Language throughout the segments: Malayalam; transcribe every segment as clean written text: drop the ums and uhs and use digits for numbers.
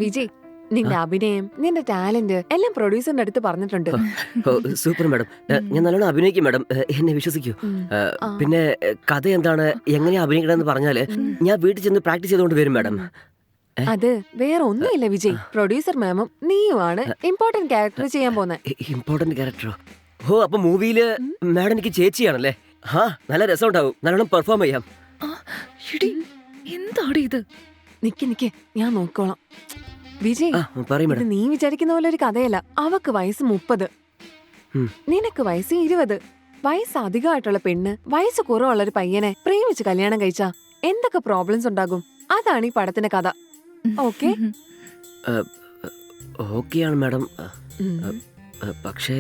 വിജയ്, നിന്റെ അഭിനയം, നിന്റെ ടാലന്റ് എല്ലാം പ്രൊഡ്യൂസറിന്റെ അടുത്ത് പറഞ്ഞിട്ടുണ്ട്. Super madam. ഞാൻ നല്ലോണം അഭിനയിക്കും മാഡം, എന്നെ വിശ്വസിക്കൂ. പിന്നെ കഥ എന്താണ്, എങ്ങനെയാ അഭിനയിക്കണമെന്ന് പറഞ്ഞാല് ഞാൻ വീട്ടിൽ ചെന്ന് പ്രാക്ടീസ് ചെയ്തുകൊണ്ട് വരും മാഡം. അത് വേറെ ഒന്നുമില്ല വിജയ്, പ്രൊഡ്യൂസർ മാമും നീയുമാണ് ഇമ്പോർട്ടന്റ് ക്യാരക്ടർ ചെയ്യാൻ പോകുന്നത്. ഇമ്പോർട്ടന്റ് ക്യാരക്ടറോ? ഓ, അപ്പൊ മൂവിയില് മാഡം എനിക്ക് ചേച്ചിയാണല്ലേ? നല്ല രസം ഉണ്ടാവും, നല്ലോണം പെർഫോം ചെയ്യാം. എന്താടി ഇത്? നിക്ക് ഞാൻ നോക്കോളാം. വിജയ്, ഇത് നീ വിചാരിക്കുന്ന പോലെ ഒരു കഥയല്ല. അവക്ക് വയസ്സ് 30, നിനക്ക് വയസ്സ് 20. വയസ്സ് അധികമായിട്ടുള്ള പെണ്ണ് വയസ്സ് കുറവുള്ള ഒരു പയ്യനെ പ്രേമിച്ച് കല്യാണം കഴിച്ചാ എന്തൊക്കെ പ്രോബ്ലംസ് ഉണ്ടാകും? അതാണ് ഈ പടത്തിന്റെ കഥ. ഓക്കെ? ഓക്കെയാണ് മാഡം. പക്ഷേ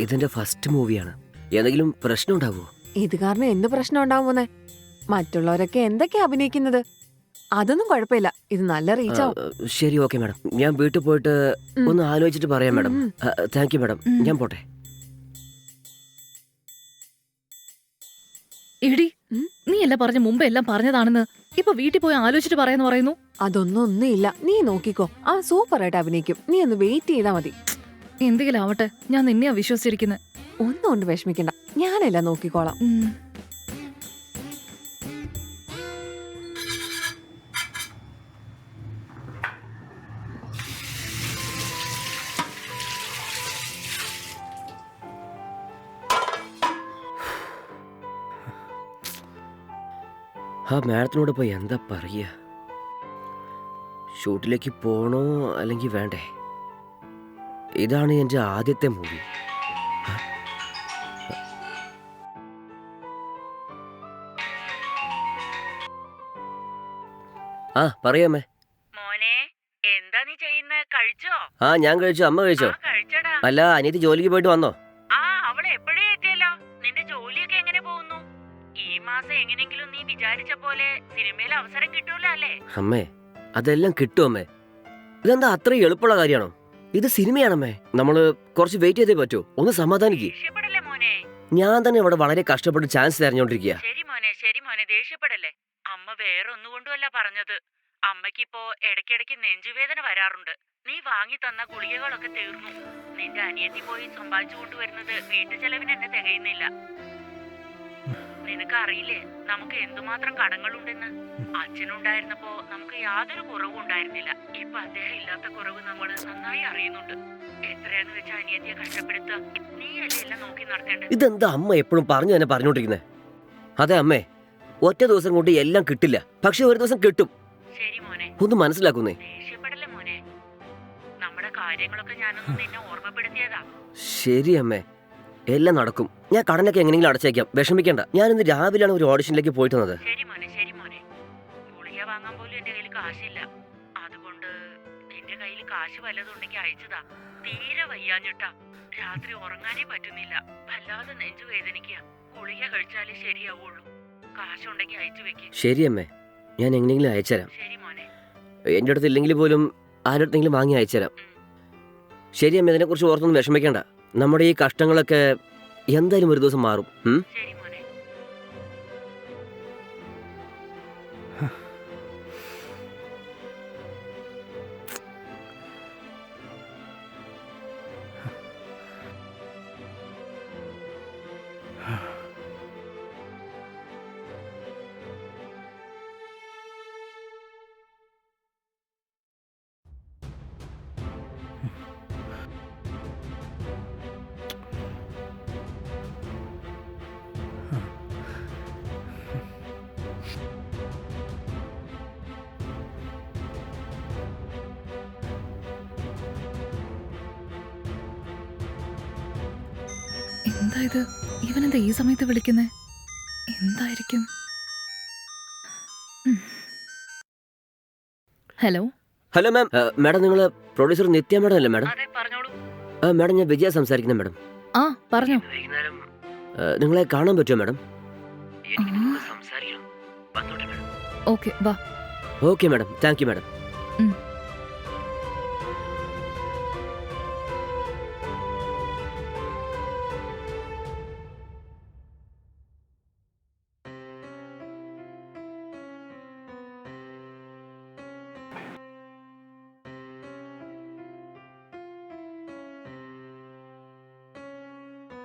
ഇതിന്റെ ഫസ്റ്റ് മൂവിയാണ്, എന്തെങ്കിലും പ്രശ്നം ഉണ്ടാവോ? ഇത് കാരണം എന്ത് പ്രശ്നം ഉണ്ടാവുമെന്നേ? മറ്റുള്ളവരൊക്കെ എന്തൊക്കെയാ അഭിനയിക്കുന്നത്, അതൊന്നും കുഴപ്പമില്ല. ഇത് നല്ല റീച്ച് ആവും. ശരി, ഓക്കെ മാഡം. ഞാൻ വീട്ടിൽ പോയിട്ട് ഒന്ന് ആലോചിച്ചിട്ട് പറയാം മാഡം. താങ്ക് യു മാഡം, ഞാൻ പോട്ടെ. എടി, നീ എല്ലാം പറഞ്ഞ മുമ്പ് എല്ലാം പറഞ്ഞതാണെന്ന് ഇപ്പൊ വീട്ടിൽ പോയി ആലോചിച്ചിട്ട് പറയാന്ന് പറയുന്നു. ഒന്നുമില്ല, നീ നോക്കിക്കോ. ആ സൂപ്പറായിട്ട് അഭിനയിക്കും. നീ ഒന്ന് വെയിറ്റ് ചെയ്താ മതി. എന്തെങ്കിലും ആവട്ടെ, ഞാൻ നിന്നെയാ വിശ്വസിച്ചിരിക്കുന്നത്. ഒന്നും കൊണ്ട് വിഷമിക്കണ്ട, ഞാനെല്ലാം നോക്കിക്കോളാം. മാഡത്തിനോട് പോയി എന്താ പറയുക? ഷൂട്ടിലേക്ക് പോണോ അല്ലെങ്കിൽ വേണ്ടേ? ഇതാണ് എൻ്റെ ആദ്യത്തെ മൂവി. പറയാമേ. മോനെ, എന്താ നീ ചെയ്യുന്നത്? കഴിച്ചോ? ഞാൻ കഴിച്ചു. അമ്മ കഴിച്ചോ? കഴിച്ചടാ. അല്ല, അനിയത്തി ജോലിക്ക് പോയിട്ട് വന്നോ? അവള് എപ്പോഴേ എത്തിയല്ലോ. നിന്റെ ജോലിയൊക്കെ എങ്ങനെ പോകുന്നു? ഈ മാസം എങ്ങനെയെങ്കിലും നീ വിചാരിച്ച പോലെ സിനിമയിൽ അവസരം കിട്ടൂല അല്ലേ? അമ്മേ, അതെല്ലാം കിട്ടും അമ്മേ. ഇതെന്താ അത്ര എളുപ്പമുള്ള കാര്യമാണോ? ഇത് സിനിമയാണമ്മേ, നമ്മള് കുറച്ച് വെയിറ്റ് ചെയ്തേ പറ്റൂ. ഒന്ന് സമാധാനിക്ക്. ദേഷ്യപ്പെടല്ലേ മോനെ? ഞാൻ തന്നെ ഇവിടെ വളരെ കഷ്ടപ്പെട്ട് ചാൻസ് തെരഞ്ഞോണ്ടിരിക്കുക. ശരി മോനെ, ദേഷ്യപ്പെടല്ലേ. അമ്മ വേറെ ഒന്നുകൊണ്ടുമല്ല പറഞ്ഞത്. അമ്മയ്ക്കിപ്പോ ഇടയ്ക്കിടയ്ക്ക് നെഞ്ചുവേദന വരാറുണ്ട്. നീ വാങ്ങി തന്ന ഗുളികകളൊക്കെ തീർന്നു. നിന്റെ അനിയത്തി പോയി സമ്പാദിച്ചു കൊണ്ടുവരുന്നത് വീട്ടു ചെലവിന് എന്നെ തികയുന്നില്ല. നിനക്കറിയില്ലേ നമുക്ക് എന്തുമാത്രം കടങ്ങളുണ്ടെന്ന്? അച്ഛനുണ്ടായിരുന്നപ്പോ നമുക്ക് യാതൊരു കുറവും ഉണ്ടായിരുന്നില്ല. ഇപ്പൊ അദ്ദേഹം ഇല്ലാത്ത കുറവ് നമ്മൾ നന്നായി അറിയുന്നുണ്ട്. എത്രയാന്ന് വെച്ചാ അനിയത്തിയെ കഷ്ടപ്പെടുത്തുക? നീയല്ലേ എല്ലാം നോക്കി നടത്തേണ്ടത്. ഇതെന്താ അമ്മ എപ്പോഴും പറഞ്ഞു തന്നെ പറഞ്ഞോണ്ടിരിക്കുന്നേ? അതെ അമ്മേ, ഒറ്റ ദിവസം കൊണ്ട് എല്ലാം കിട്ടില്ല, പക്ഷെ ഒരു ദിവസം കിട്ടും. ശരി മോനെ, ഒന്ന് മനസ്സിലാക്കുന്നേ. ദേഷ്യപ്പെടല്ലേ മോനെ. നമ്മുടെ കാര്യങ്ങളൊക്കെ ഞാനൊന്നും നിന്നെ ഓർമ്മപ്പെടുത്തിയതാ. ശരി അമ്മേ, എല്ലാം നടക്കും. ഞാൻ കടനൊക്കെ എങ്ങനെയെങ്കിലും അടച്ചേക്കാം, വിഷമിക്കേണ്ട. ഞാൻ ഇന്ന് രാവിലെയാണ് ഒരു ഓഡിഷനിലേക്ക് പോയിട്ട് വന്നത്. ശരി മോനെ, ഗുളിക വാങ്ങാൻ പോലും എന്റെ കയ്യിൽ കാശില്ല. അതുകൊണ്ട് നിന്റെ കയ്യിൽ കാശ് വല്ലതുണ്ടെങ്കിൽ അയച്ചതാ. തീരെ വയ്യാഞ്ഞിട്ടാ, രാത്രി ഉറങ്ങാനേ പറ്റുന്നില്ല. വല്ലാതെ നെഞ്ചു വേദനിക്കുക. ഗുളിക കഴിച്ചാലേ ശരിയാവുള്ളൂ. കാശുണ്ടെങ്കിൽ അയച്ചു വെക്ക്. ശരി അമ്മേ, ഞാൻ എങ്ങനെയെങ്കിലും അയച്ചുതരാം. ശരി മോനെ. എൻ്റെ അടുത്ത് ഇല്ലെങ്കിൽ പോലും ആരുടെ വാങ്ങി അയച്ചുതരാം. ശരി അമ്മ, ഇതിനെക്കുറിച്ച് ഓർത്തൊന്നും വിഷമിക്കേണ്ട. നമ്മുടെ ഈ കഷ്ടങ്ങളൊക്കെ എന്തായാലും ഒരു ദിവസം മാറും. ശരി മോനെ. എന്താ ഇത്? ഇവനെന്താ ഈ സമയത്ത് വിളിക്കുന്നേ? എന്തായിരിക്കും? Hello hello ma'am. മാഡം, നിങ്ങൾ പ്രൊഡ്യൂസർ നിത്യ മാഡം അല്ലേ മാഡം? അതെ, പറഞ്ഞോളൂ. മാഡം, ഞാൻ വിജയ സംസാരിക്കുന്നത് മാഡം. പറഞ്ഞോ. വൈകുന്നേരം നിങ്ങളെ കാണാൻ പറ്റുമോ മാഡം? ഓക്കെ, വാ. Okay madam, thank you madam.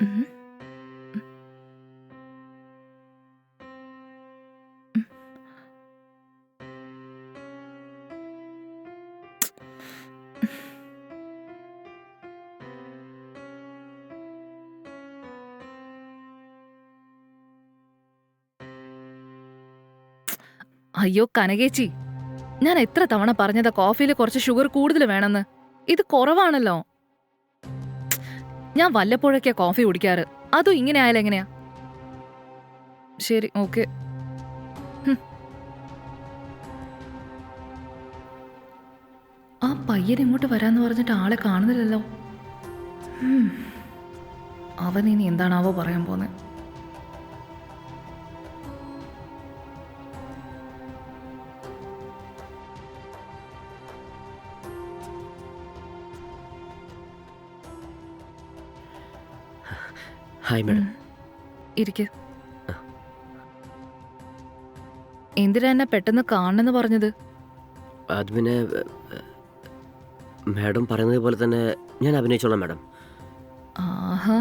ഉം. അയ്യോ കനകേച്ചി, ഞാൻ എത്ര തവണ പറഞ്ഞതാ കോഫിയിൽ കുറച്ച് ഷുഗർ കൂടുതൽ വേണമെന്ന്. ഇത് കുറവാണല്ലോ. ഞാൻ വല്ലപ്പോഴൊക്കെയാ കോഫി കുടിക്കാറ്, അതും ഇങ്ങനെ ആയാലും എങ്ങനെയാ? ശരി, ഓക്കെ. ആ പയ്യൻ ഇങ്ങോട്ട് വരാന്ന് പറഞ്ഞിട്ട് ആളെ കാണുന്നില്ലല്ലോ. അവൻ ഇനി എന്താണാവോ പറയാൻ പോന്നെ. Hi madam. ഇരിക്ക്. എന്തിനാ എന്നെ പെട്ടെന്ന് കാണണമെന്ന് പറഞ്ഞത്? അത് പിന്നെ മാഡം പറയുന്നത് പോലെ തന്നെ ഞാൻ അഭിനയിച്ചോളാം മാഡം. ആഹാ,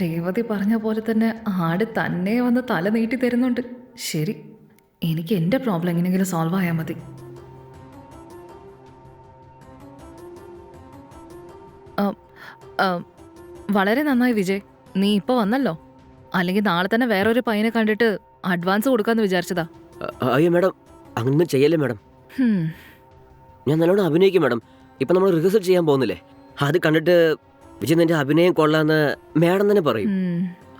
രേവതി പറഞ്ഞ പോലെ തന്നെ ആട് തന്നെ വന്ന് തല നീട്ടി തരുന്നുണ്ട്. ശരി, എനിക്ക് എൻ്റെ പ്രോബ്ലം എങ്ങനെയെങ്കിലും സോൾവ് ആയാൽ മതി. വളരെ നന്നായി വിജയ്, നീ ഇപ്പോൾ വന്നല്ലോ. അല്ലെങ്കിൽ നാളെ തന്നെ വേറൊരു പയ്യനെ കണ്ടിട്ട് അഡ്വാൻസ് കൊടുക്കാന്ന് വിചാരിച്ചതാ. അയ്യോ മാഡം, അങ്ങനൊന്നും ചെയ്യല്ലേ മാഡം. ഞാൻ നല്ലോണം അഭിനയിക്കും മാഡം. ഇപ്പം നമ്മൾ റിഹേഴ്സൽ ചെയ്യാൻ പോകുന്നില്ലേ, അത് കണ്ടിട്ട് വിജയ് നിന്റെ അഭിനയം കൊള്ളാന്ന് മാഡം തന്നെ പറയും.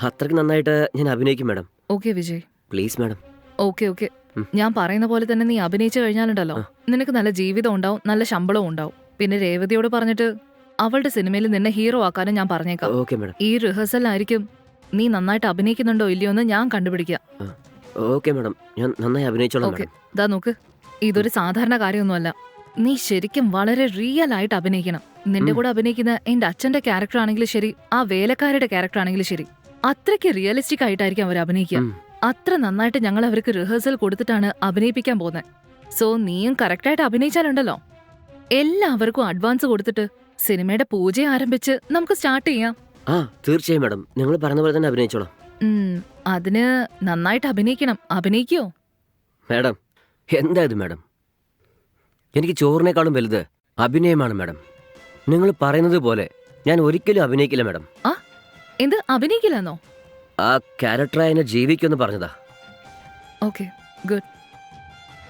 അത്രയ്ക്ക് നന്നായിട്ട് ഞാൻ അഭിനയിക്കും madam. Okay Vijay, please madam. Okay okay. ഞാൻ പറയുന്ന പോലെ തന്നെ നീ അഭിനയിച്ചു കഴിഞ്ഞാലുണ്ടല്ലോ, നിനക്ക് നല്ല ജീവിതം ഉണ്ടാവും, നല്ല ശമ്പളവും ഉണ്ടാവും. പിന്നെ രേവതിയോട് പറഞ്ഞിട്ട് അവളുടെ സിനിമയിൽ നിന്നെ ഹീറോ ആക്കാനും ഞാൻ പറഞ്ഞേക്കാം. Okay madam. ഈ റിഹേഴ്സലായിരിക്കും നീ നന്നായിട്ട് അഭിനയിക്കുന്നുണ്ടോ ഇല്ലയോ എന്ന് ഞാൻ കണ്ടുപിടിക്കാം. ഓക്കെ മാഡം, ഞാൻ നന്നായി അഭിനയിച്ചോളാം. ഓക്കെ, ദാ നോക്ക്, ഇതൊരു സാധാരണ കാര്യമൊന്നുമല്ല. നീ ശരിക്കും വളരെ റിയൽ ആയിട്ട് അഭിനയിക്കണം. നിന്റെ കൂടെ അഭിനയിക്കുന്ന എന്റെ അച്ഛന്റെ ക്യാരക്ടർ ആണെങ്കിലും ശരി, ആ വേലക്കാരുടെ ക്യാരക്ടർ ആണെങ്കിലും ശരി, അത്രയ്ക്ക് റിയലിസ്റ്റിക് ആയിട്ടായിരിക്കും അവർ അഭിനയിക്കുക. അത്ര നന്നായിട്ട് ഞങ്ങൾ അവർക്ക് റിഹേഴ്സൽ കൊടുത്തിട്ടാണ് അഭിനയിപ്പിക്കാൻ പോകുന്നത്. സോ നീയും കറക്റ്റായിട്ട് അഭിനയിച്ചാലുണ്ടല്ലോ, എല്ലാവർക്കും അഡ്വാൻസ് കൊടുത്തിട്ട് സിനിമയുടെ പൂജ ആരംഭിച്ച് നമുക്ക് സ്റ്റാർട്ട് ചെയ്യാം. ആ തീർച്ചയായും മാഡം, നിങ്ങൾ പറഞ്ഞ പോലെ തന്നെ അഭിനയിച്ചോളാം. അതിന് നന്നായിട്ട് അഭിനയിക്കണം. അഭിനയിക്കോ മാഡം? എന്താ ഇത് മാഡം, എനിക്ക് ചോറിനേക്കാളും വലുത് അഭിനയമാണ് മാഡം. നിങ്ങൾ പറയുന്നത് പോലെ ഞാൻ ഒരിക്കലും അഭിനയിക്കില്ല മാഡം. എന്ത് അഭിനയിക്കില്ലെന്നോ? ആ ക്യാരക്ടറായി എന്നെ ജീവിക്കുമെന്ന് പറഞ്ഞതാ. Okay, good.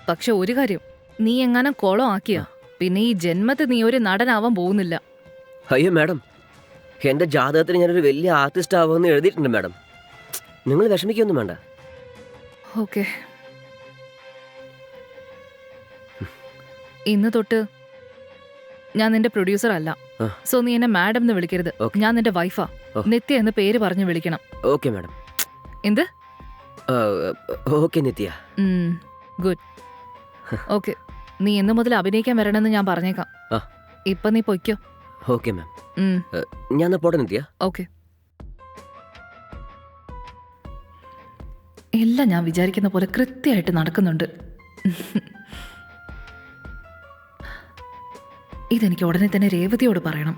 പക്ഷെ ഒരു കാര്യം, നീ എങ്ങാനും കോളം ആക്കിയാ പിന്നെ ഈ ജന്മത്തിൽ നീ ഒരു നടനാവാൻ പോകുന്നില്ല. അയ്യോ മാഡം, എൻ്റെ ജാതകത്തിന് ഞാനൊരു വലിയ ആർട്ടിസ്റ്റ് ആവുമെന്ന് എഴുതിയിട്ടുണ്ട് മാഡം. നിങ്ങൾ വിഷമിക്കൊന്നും വേണ്ട. ഓക്കെ, ഇന്ന് തൊട്ട് ഞാൻ നിന്റെ പ്രൊഡ്യൂസർ അല്ല. സോ നീ എന്നെ മാഡം എന്ന് വിളിക്കരുത്. ഞാൻ നിന്റെ വൈഫാ. നിത്യ എന്ന് പേര് പറഞ്ഞ് വിളിക്കണം. Okay madam. എന്ത്? ഓക്കെ നിത്യ. ഗുഡ്. ഓക്കെ, നീ എന്ന് മുതൽ അഭിനയിക്കാൻ വരണമെന്ന് ഞാൻ പറഞ്ഞേക്കാം. ഇപ്പൊ നീ പൊയ്ക്കോ. Okay ma'am. ഞാൻ പോട്ടെ നിത്യ. ഓക്കെ. എല്ലാം ഞാൻ വിചാരിക്കുന്ന പോലെ കൃത്യമായിട്ട് നടക്കുന്നുണ്ട്. ഇതെനിക്ക് ഉടനെ തന്നെ രേവതിയോട് പറയണം.